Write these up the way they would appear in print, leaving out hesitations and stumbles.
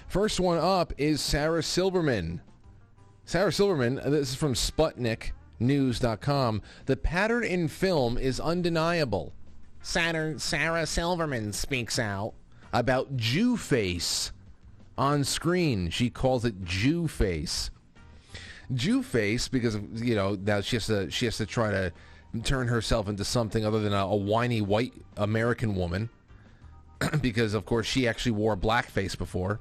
First one up is Sarah Silverman. Sarah Silverman, this is from SputnikNews.com. The pattern in film is undeniable. Sarah Silverman speaks out about Jew face on screen. She calls it Jew face. Jew face because of, now she has to try to turn herself into something other than a whiny white American woman because of course she actually wore blackface before.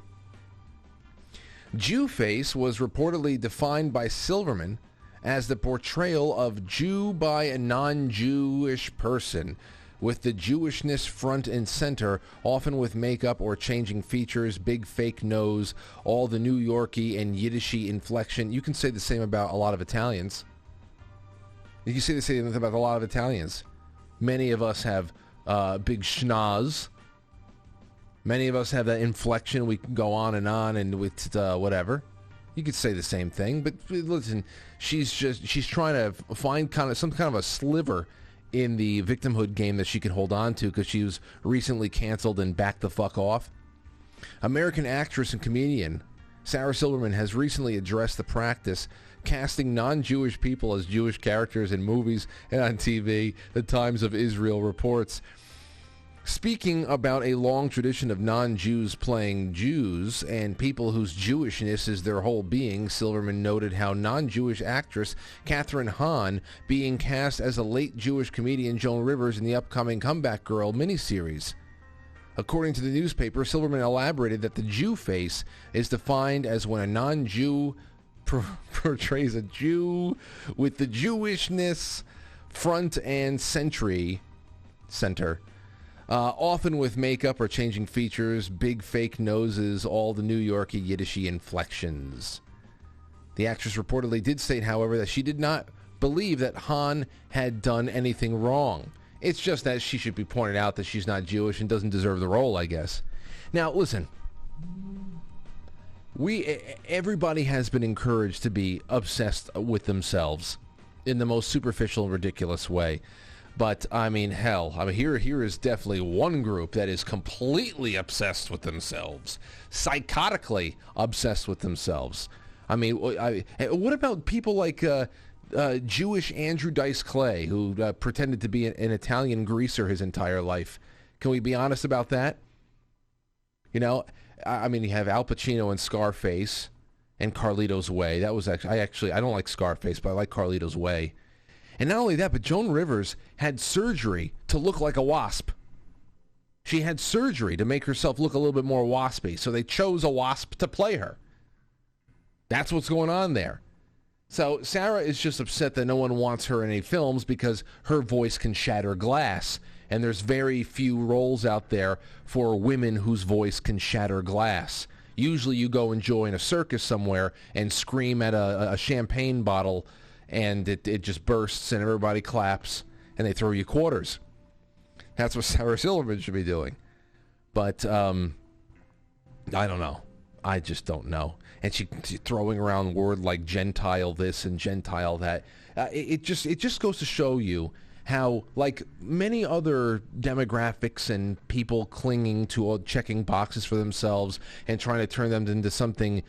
Jew face was reportedly defined by Silverman as the portrayal of Jew by a non-Jewish person, with the Jewishness front and center, often with makeup or changing features, big fake nose, all the New Yorkie and Yiddishy inflection. You can say the same about a lot of Italians. You can say the same about a lot of Italians. Many of us have big schnoz. Many of us have that inflection. We can go on and with whatever. You could say the same thing, but listen, she's trying to find some kind of a sliver in the victimhood game that she can hold on to because she was recently canceled and backed the fuck off. American actress and comedian Sarah Silverman has recently addressed the practice casting non-Jewish people as Jewish characters in movies and on TV, the Times of Israel reports. Speaking about a long tradition of non-Jews playing Jews and people whose Jewishness is their whole being, Silverman noted how non-Jewish actress Katherine Hahn being cast as a late Jewish comedian Joan Rivers in the upcoming Comeback Girl miniseries. According to the newspaper, Silverman elaborated that the Jew face is defined as when a non-Jew portrays a Jew with the Jewishness front and center. Often with makeup or changing features, big fake noses, all the New Yorkie Yiddishy inflections. The actress reportedly did state, however, that she did not believe that Hahn had done anything wrong. It's just that she should be pointed out that she's not Jewish and doesn't deserve the role, I guess. Now, listen. Everybody has been encouraged to be obsessed with themselves in the most superficial and ridiculous way. But, here is definitely one group that is completely obsessed with themselves. Psychotically obsessed with themselves. What about people like Jewish Andrew Dice Clay, who pretended to be an Italian greaser his entire life? Can we be honest about that? You have Al Pacino in Scarface and Carlito's Way. That was actually, I don't like Scarface, but I like Carlito's Way. And not only that, but Joan Rivers had surgery to look like a wasp. She had surgery to make herself look a little bit more waspy, so they chose a wasp to play her. That's what's going on there. So Sarah is just upset that no one wants her in any films because her voice can shatter glass, and there's very few roles out there for women whose voice can shatter glass. Usually you go and join a circus somewhere and scream at a champagne bottle, and it just bursts and everybody claps and they throw you quarters. That's what Sarah Silverman should be doing. But I don't know. I just don't know. And she's throwing around word like Gentile this and Gentile that. It just goes to show you how, like many other demographics and people clinging to checking boxes for themselves and trying to turn them into something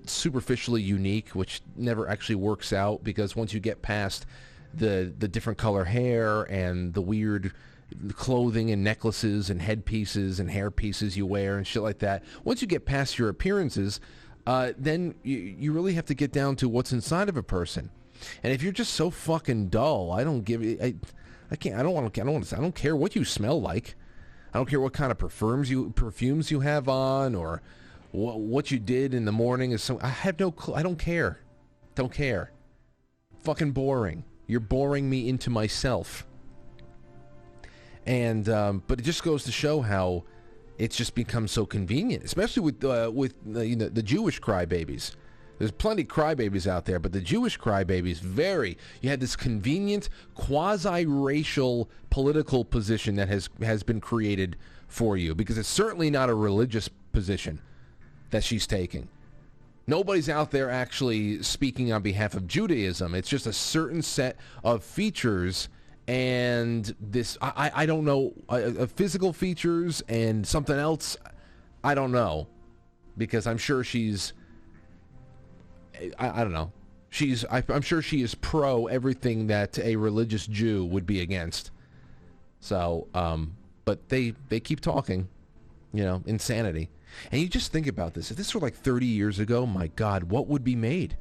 superficially unique, which never actually works out, because once you get past the different color hair and the weird clothing and necklaces and headpieces and hair pieces you wear and shit like that, once you get past your appearances, then you really have to get down to what's inside of a person. And if you're just so fucking dull, I don't care what you smell like. I don't care what kind of perfumes you have on, or what you did in the morning. I have no clue. I don't care. Don't care. Fucking boring. You're boring me into myself. And but it just goes to show how it's just become so convenient, especially with the Jewish crybabies. There's plenty of crybabies out there, but the Jewish crybabies, you had this convenient quasi-racial political position that has been created for you, because it's certainly not a religious position that she's taking. Nobody's out there actually speaking on behalf of Judaism. It's just a certain set of features, and this, I don't know, physical features and something else, I don't know. because I'm sure she's, I don't know, I'm sure she is pro everything that a religious Jew would be against. So, but they keep talking, insanity. And you just think about this. If this were like 30 years ago, my God, what would be made?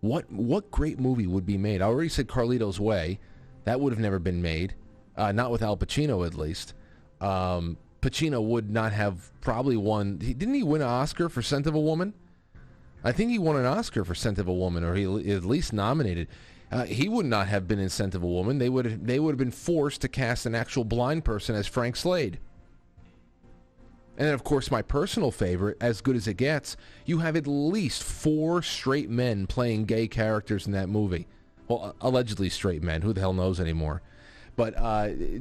What great movie would be made? I already said Carlito's Way. That would have never been made. Not with Al Pacino, at least. Pacino would not have probably won. Didn't he win an Oscar for Scent of a Woman? I think he won an Oscar for Scent of a Woman, or he at least nominated. He would not have been in Scent of a Woman. They would have been forced to cast an actual blind person as Frank Slade. And then, of course, my personal favorite, As Good as It Gets, you have at least 4 straight men playing gay characters in that movie. Well, allegedly straight men. Who the hell knows anymore? But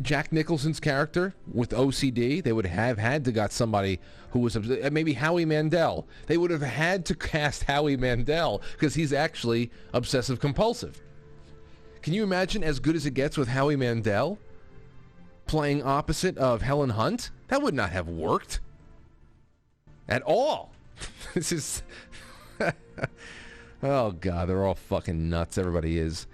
Jack Nicholson's character with OCD, they would have had to got somebody who was, maybe Howie Mandel. They would have had to cast Howie Mandel because he's actually obsessive compulsive. Can you imagine As Good as It Gets with Howie Mandel playing opposite of Helen Hunt? That would not have worked at all. This is... Oh, God, they're all fucking nuts. Everybody is.